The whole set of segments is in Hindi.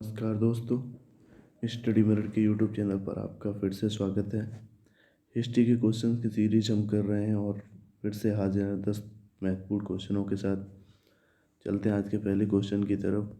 नमस्कार दोस्तों, स्टडी मिरर के यूट्यूब चैनल पर आपका फिर से स्वागत है। हिस्ट्री के क्वेश्चन की सीरीज हम कर रहे हैं और फिर से हाजिर हैं 10 महत्वपूर्ण क्वेश्चनों के साथ। चलते हैं आज के पहले क्वेश्चन की तरफ।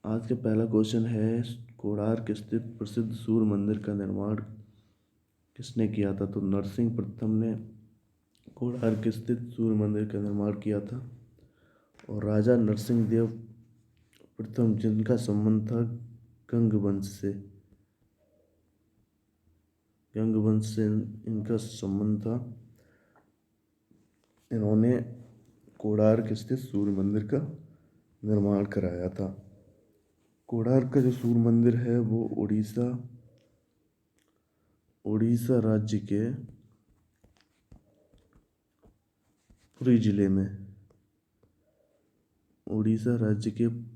आज का पहला क्वेश्चन है, कोणार्क स्थित प्रसिद्ध सूर्य मंदिर का निर्माण किसने किया था? तो नरसिंह प्रथम ने कोणार्क स्थित सूर्य मंदिर का निर्माण किया था। और राजा नरसिंह देव प्रथम, जिनका संबंध था गंग वंश से इनका संबंध था, इन्होंने कोणार्क स्थित सूर्य मंदिर का निर्माण कराया था। कोणार्क का जो सूर्य मंदिर है वो उड़ीसा राज्य के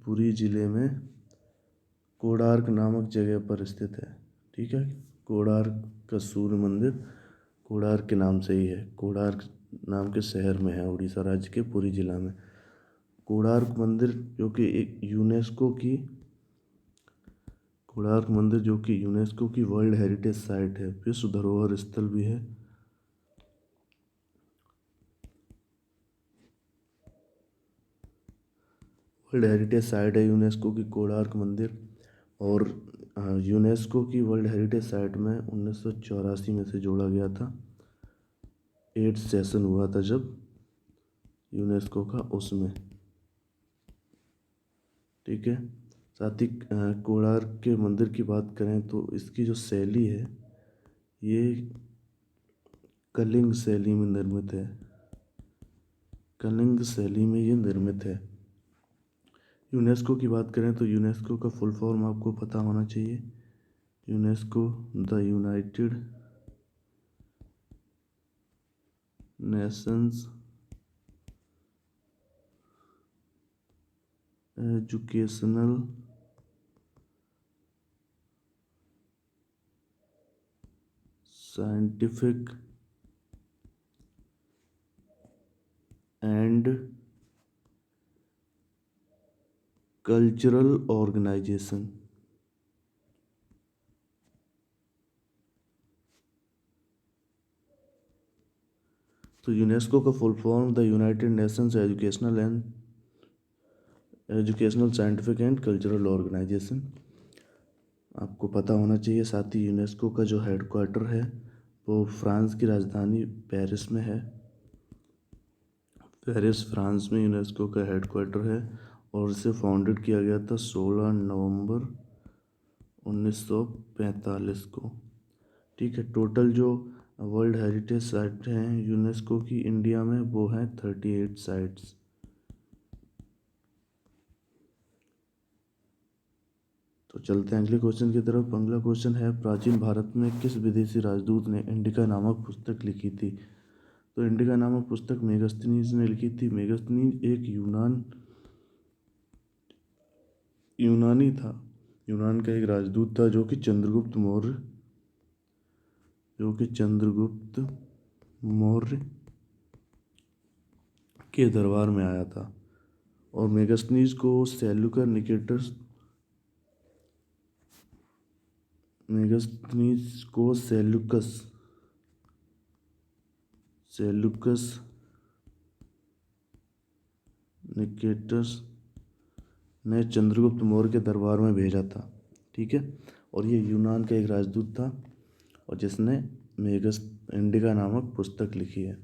पुरी जिले में कोणार्क नामक जगह पर स्थित है। ठीक है, कोणार्क का सूर्य मंदिर कोणार्क के नाम से ही है, कोणार्क नाम के शहर में है, उड़ीसा राज्य के पुरी जिला में। कोणार्क मंदिर जो कि यूनेस्को की वर्ल्ड हेरिटेज साइट है, विश्व धरोहर स्थल भी है। वर्ल्ड हेरिटेज साइट है यूनेस्को की कोणार्क मंदिर। और यूनेस्को की वर्ल्ड हेरिटेज साइट में 1984 में से जोड़ा गया था। 8th सेशन हुआ था जब यूनेस्को का, उसमें। ठीक है, साथ ही कोणार्क के मंदिर की बात करें तो इसकी जो शैली है ये कलिंग शैली में निर्मित है। यूनेस्को की बात करें तो यूनेस्को का फुल फॉर्म आपको पता होना चाहिए। UNESCO the United Nations Educational Scientific and Cultural Organisation. तो यूनेस्को का full form the United Nations Educational Scientific and Cultural Organisation आपको पता होना चाहिए। साथ ही यूनेस्को का जो हेडक्वार्टर है वो फ्रांस की राजधानी पेरिस में है। पेरिस फ्रांस में यूनेस्को का हेडक्वार्टर है और इसे फाउंडेड किया गया था 16 नवंबर 1945 को। ठीक है, टोटल जो वर्ल्ड हेरिटेज साइट हैं यूनेस्को की इंडिया में वो हैं 38 साइट्स। तो चलते हैं अगले क्वेश्चन की तरफ। अगला क्वेश्चन है, प्राचीन भारत में किस विदेशी राजदूत ने इंडिका नामक पुस्तक लिखी थी? तो इंडिका नामक पुस्तक मेगास्थनीज ने लिखी थी। मेगास्थनीज एक यूनानी था, यूनान का एक राजदूत था जो कि चंद्रगुप्त मौर्य के दरबार में आया था। और मेगास्थनीज को सेल्यूकस निकेटर्स ने चंद्रगुप्त मौर्य के दरबार में भेजा था। ठीक है, और ये यूनान का एक राजदूत था और जिसने इंडिका नामक पुस्तक लिखी है।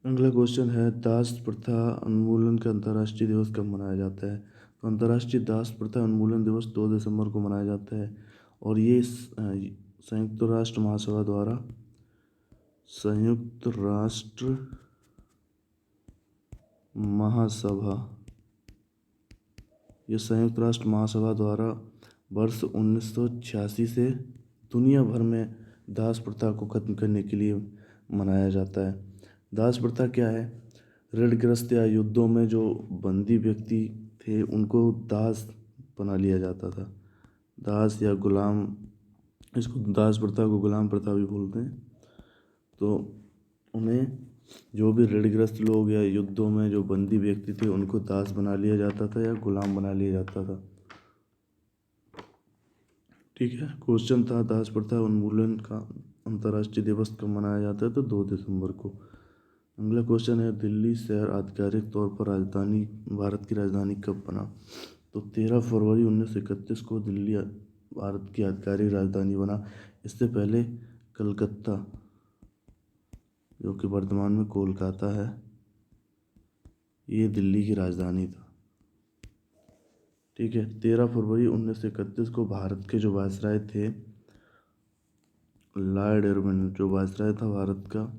अगला क्वेश्चन है, दास प्रथा उन्मूलन का अंतर्राष्ट्रीय दिवस कब मनाया जाता है? तो अंतर्राष्ट्रीय दास प्रथा उन्मूलन दिवस 2 दिसंबर को मनाया जाता है। और ये संयुक्त राष्ट्र महासभा द्वारा वर्ष 1986 से दुनिया भर में दास प्रथा को खत्म करने के लिए मनाया जाता है। दास प्रथा क्या है? ऋणग्रस्त या युद्धों में जो बंदी व्यक्ति थे उनको दास बना लिया जाता था। दास या गुलाम, इसको दास प्रथा को गुलाम प्रथा भी बोलते हैं। तो उन्हें जो भी ऋणग्रस्त लोग या युद्धों में जो बंदी व्यक्ति थे उनको दास बना लिया जाता था या गुलाम बना लिया जाता था। ठीक है, क्वेश्चन था दास प्रथा उन्मूलन का अंतर्राष्ट्रीय दिवस कब मनाया जाता है, तो 2 दिसंबर को। अगला क्वेश्चन है दिल्ली शहर आधिकारिक तौर पर राजधानी भारत की राजधानी कब बना, तो 13 फरवरी 1931 को दिल्ली भारत की आधिकारिक राजधानी बना। इससे पहले कलकत्ता, जो कि वर्तमान में कोलकाता है, ये दिल्ली की राजधानी था। ठीक है, 13 फरवरी 1931 को भारत के जो वायसराय थे, लॉर्ड इरविन जो वायसराय था भारत का,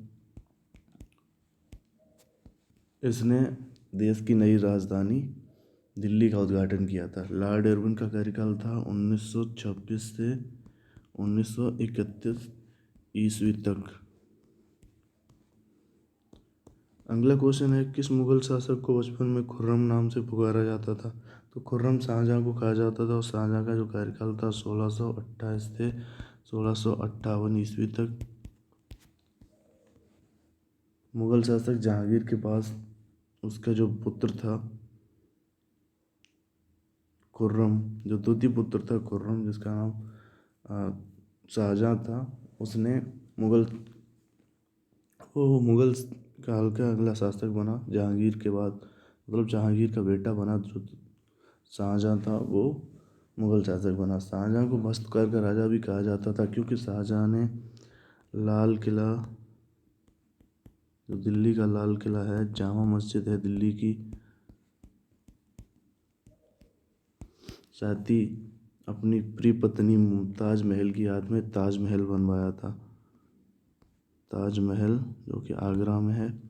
इसने देश की नई राजधानी दिल्ली का उद्घाटन किया था। लॉर्ड इरविन का कार्यकाल था 1926 से 1931 ईस्वी तक। अगला क्वेश्चन है किस मुगल शासक को बचपन में खुर्रम नाम से पुकारा जाता था, तो खुर्रम शाहजहाँ को कहा जाता था और शाहजहाँ का जो कार्यकाल था 1628 से 1658 ईस्वी तक। मुगल शासक जहांगीर के पास उसका जो पुत्र था खुर्रम, जो द्वितीय पुत्र था खुर्रम, जिसका नाम शाहजहाँ था, उसने मुगल काल का अगला शासक बना जहांगीर के बाद, मतलब जहांगीर का बेटा बना जो शाहजहाँ था, वो मुगल शासक बना। शाहजहाँ को मस्तकार का राजा भी कहा जाता था क्योंकि शाहजहाँ ने लाल किला, जो दिल्ली का लाल किला है, जामा मस्जिद है दिल्ली की, साथ ही अपनी प्रिय पत्नी मुमताज महल की याद में ताजमहल बनवाया था। ताजमहल जो कि आगरा में है,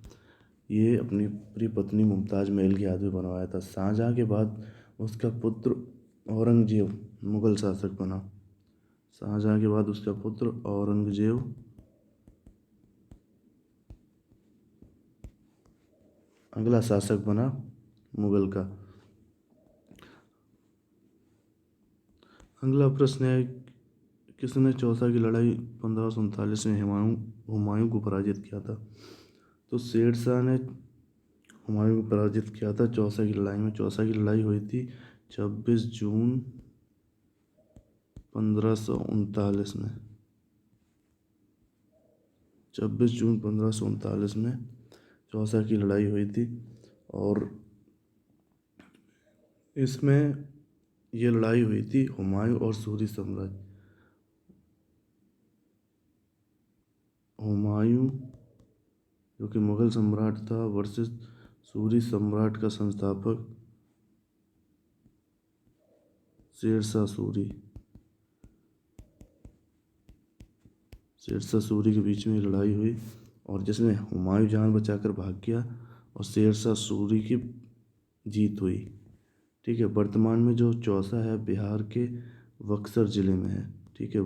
ये अपनी प्रिय पत्नी मुमताज महल की याद में बनवाया था। शाहजहाँ के बाद उसका पुत्र औरंगजेब मुगल शासक बना। शाहजहाँ के बाद उसका पुत्र औरंगजेब अगला शासक बना मुगल का। अगला प्रश्न है किसने चौसा की लड़ाई 1539 में हुमायूं को पराजित किया था, तो शेरशाह ने हुमायूं को पराजित किया था चौसा की लड़ाई में। चौसा की लड़ाई हुई थी 26 जून 1539 में। 26 जून 1539 में चौसा की लड़ाई हुई थी और इसमें ये लड़ाई हुई थी हुमायूं और सूरी साम्राज्य, हुमायूं जो कि मुगल सम्राट था वर्सेस सूरी सम्राट का संस्थापक शेरशाह सूरी। शेरशाह सूरी के बीच में लड़ाई हुई और जिसमें हुमायूं जान बचाकर भाग गया और शेरशाह सूरी की जीत हुई। ठीक है, वर्तमान में जो चौसा है बिहार के बक्सर ज़िले में है। ठीक है,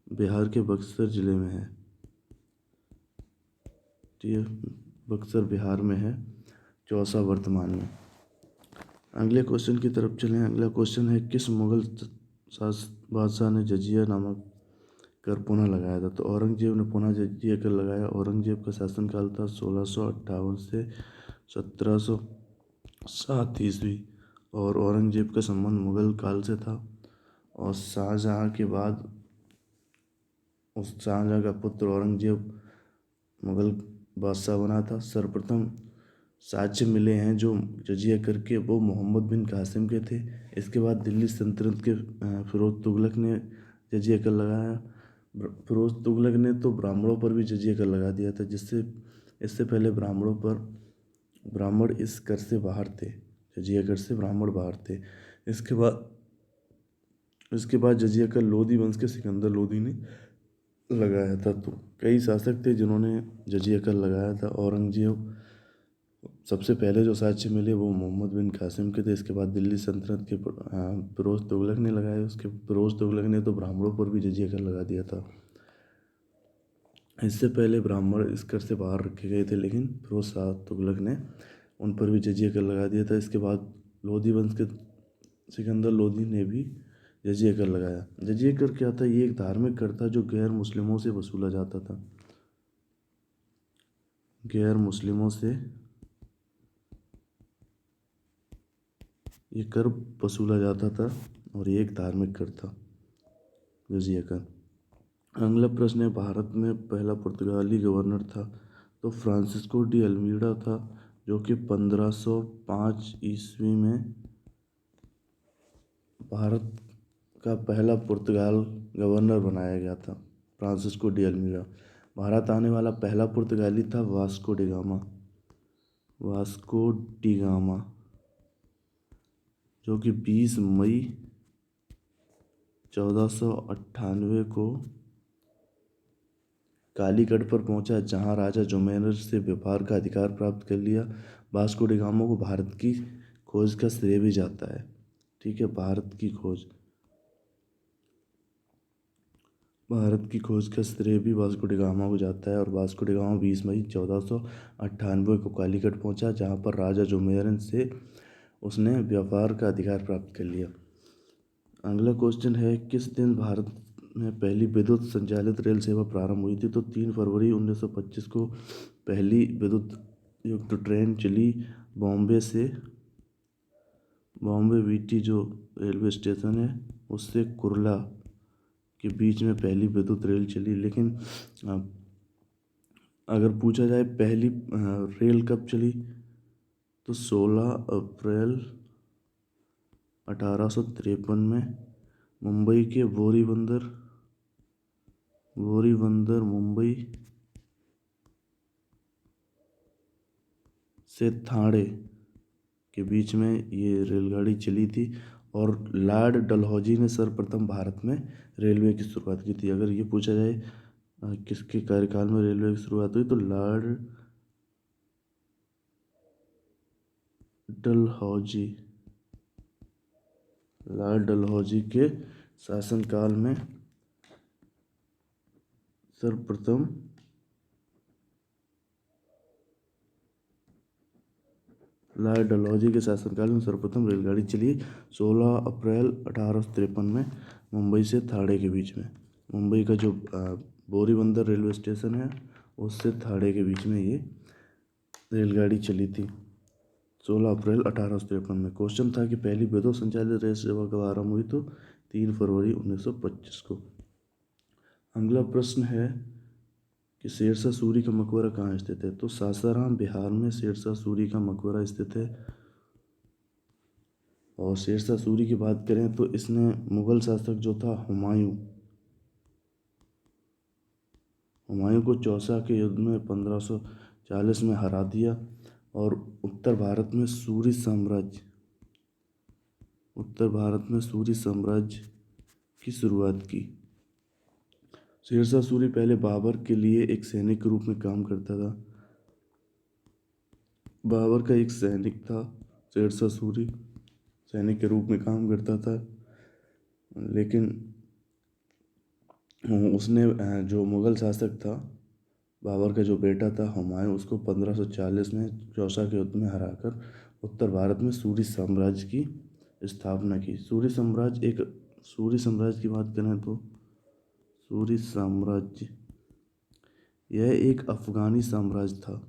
बिहार के बक्सर ज़िले में है। ठीक है, बक्सर बिहार में है चौसा वर्तमान में। अगले क्वेश्चन की तरफ चलें। अगला क्वेश्चन है किस मुगल बादशाह ने जजिया नामक कर पुनः लगाया था, तो औरंगजेब ने पुनः जजिया कर लगाया। औरंगजेब का शासनकाल था 1658 से 1707 ईस्वी और औरंगजेब का संबंध मुगल काल से था और शाहजहाँ के बाद उस शाहजहाँ का पुत्र औरंगजेब मुगल बादशाह बना था। सर्वप्रथम साक्ष्य मिले हैं जो जजिया करके, वो मोहम्मद बिन कासिम के थे। इसके बाद दिल्ली सल्तनत के फिरोज तुगलक ने जजिया कर लगाया। फिरोज तुगलक ने तो ब्राह्मणों पर भी जजिया कर लगा दिया था, जिससे इससे पहले ब्राह्मण इस कर से बाहर थे, जजिया कर से ब्राह्मण बाहर थे। इसके बाद जजिया कर लोधी वंश के सिकंदर लोधी ने लगाया था। तो कई शासक थे जिन्होंने जजिया कर लगाया था। औरंगजेब सबसे पहले जो साक्ष्य मिले वो मोहम्मद बिन कासिम के थे। इसके बाद दिल्ली सल्तनत के फिरोज तुगलक ने लगाए। फिरोज तुगलक ने तो ब्राह्मणों पर भी जजिया कर लगा दिया था। इससे पहले ब्राह्मण इस कर से बाहर रखे गए थे, लेकिन फिरोज शाह तुगलक ने उन पर भी जजिया कर लगा दिया था। इसके बाद लोधी वंश के सिकंदर लोधी ने भी जजिया कर लगाया। जजिया कर क्या था, ये एक धार्मिक कर था जो गैर मुस्लिमों से वसूला जाता था। गैर मुस्लिमों से ये कर वसूला जाता था और ये एक धार्मिक कर था, जजिया कर। अगला प्रश्न है, भारत में पहला पुर्तगाली गवर्नर था, तो फ्रांसिस्को डी अल्मीडा था, जो कि 1505 ईस्वी में भारत का पहला पुर्तगाल गवर्नर बनाया गया था। Francisco de Almeida. भारत आने वाला पहला पुर्तगाली था Vasco D gamma. Vasco D gamma, जो कि 20 मई 1498 को कालीकट पर पहुंचा, जहां राजा जुमेनर से व्यापार का अधिकार प्राप्त कर लिया। वास्को डी गामा को भारत की खोज का श्रेय भी जाता है। ठीक है, भारत की खोज का श्रेय भी वास्को डी गामा को जाता है। और वास्को डी गामा 20 मई 1498 को कालीकट पहुंचा, जहां पर राजा जुमेरन से उसने व्यापार का अधिकार प्राप्त कर लिया। अगला क्वेश्चन है, किस दिन भारत में पहली विद्युत संचालित रेल सेवा प्रारंभ हुई थी? तो 3 फरवरी 1925 को पहली विद्युत युक्त ट्रेन चली बॉम्बे वीटी जो रेलवे स्टेशन है उससे कुर्ला के बीच में पहली विद्युत रेल चली। लेकिन अगर पूछा जाए पहली रेल कब चली, तो 16 अप्रैल 1853 में मुंबई के बोरीबंदर मुंबई से थाणे के बीच में ये रेलगाड़ी चली थी। और लॉर्ड डलहौजी ने सर्वप्रथम भारत में रेलवे की शुरुआत की थी। अगर ये पूछा जाए किसके कार्यकाल में रेलवे की शुरुआत हुई, तो लॉर्ड डलहौजी के शासनकाल में सर्वप्रथम रेलगाड़ी चली 16 अप्रैल 1853 में मुंबई से थाणे के बीच में। मुंबई का जो बोरीबंदर रेलवे स्टेशन है उससे थाणे के बीच में ये रेलगाड़ी चली थी 16 अप्रैल 1853 में। क्वेश्चन था कि पहली विद्युत संचालित रेल सेवा कब आरंभ हुई, तो 3 फरवरी 1925 को। अगला प्रश्न है कि शेरशाह सूरी का मकबरा कहाँ स्थित है? तो सासाराम बिहार में शेरशाह सूरी का मकबरा स्थित है। और शेरशाह सूरी की बात करें तो इसने मुगल शासक जो था हुमायूं को चौसा के युद्ध में 1540 में हरा दिया और उत्तर भारत में सूरी साम्राज्य की शुरुआत की। शेरशाह सूरी पहले बाबर के लिए एक सैनिक के रूप में काम करता था। बाबर का एक सैनिक था, शेरशाह सूरी सैनिक के रूप में काम करता था। लेकिन उसने जो मुग़ल शासक था, बाबर का जो बेटा था हुमायूं, उसको 1540 में चौसा के युद्ध में हराकर उत्तर भारत में सूरी साम्राज्य की स्थापना की। सूरी साम्राज्य की बात करें तो सूरी साम्राज्य यह एक अफ़गानी साम्राज्य था,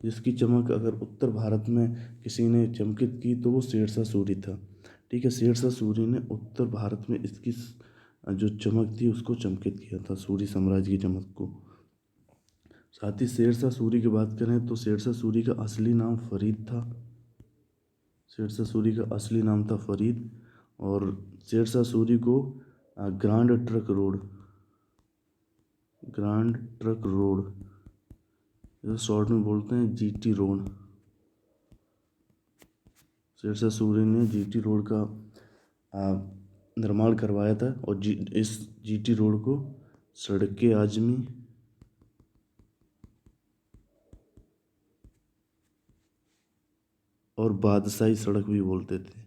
जिसकी चमक अगर उत्तर भारत में किसी ने चमकित की तो वो शेरशाह सूरी था। ठीक है, शेरशाह सूरी ने उत्तर भारत में इसकी जो चमक थी उसको चमकित किया था, सूरी साम्राज्य की चमक को। साथ ही शेरशाह सूरी की बात करें तो शेरशाह सूरी का असली नाम फरीद था। शेरशाह सूरी का असली नाम था फरीद। और शेरशाह सूरी को ग्रांड ट्रक रोड इसे शॉर्ट में बोलते हैं जीटी रोड। शेरशाह सूरी ने जीटी रोड का निर्माण करवाया था। और इस जीटी रोड को सड़के आजमी और बादशाही सड़क भी बोलते थे।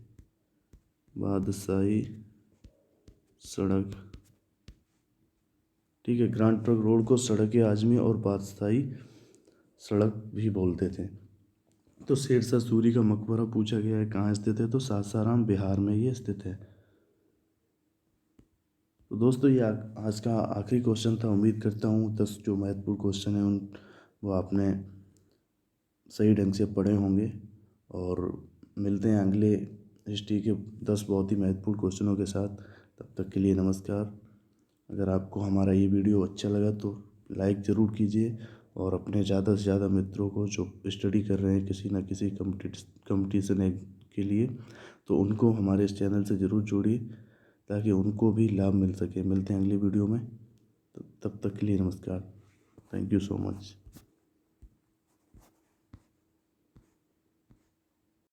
बादशाही सड़क, ठीक है। ग्रांड ट्रक रोड को सड़के आजमी और बादशाही सड़क भी बोलते थे। तो शेरशाह सूरी का मकबरा पूछा गया है कहाँ स्थित है, तो सासाराम बिहार में ये स्थित है। तो दोस्तों ये आज का आखिरी क्वेश्चन था। उम्मीद करता हूँ 10 जो महत्वपूर्ण क्वेश्चन हैं उन वो आपने सही ढंग से पढ़े होंगे। और मिलते हैं अगले हिस्ट्री के 10 बहुत ही महत्वपूर्ण क्वेश्चनों के साथ। तब तक के लिए नमस्कार। अगर आपको हमारा ये वीडियो अच्छा लगा तो लाइक ज़रूर कीजिए और अपने ज़्यादा से ज़्यादा मित्रों को जो स्टडी कर रहे हैं किसी न किसी कंपटीशन के लिए, तो उनको हमारे इस चैनल से ज़रूर जोड़िए ताकि उनको भी लाभ मिल सके। मिलते हैं अगली वीडियो में, तब तक के लिए नमस्कार। Thank you so much.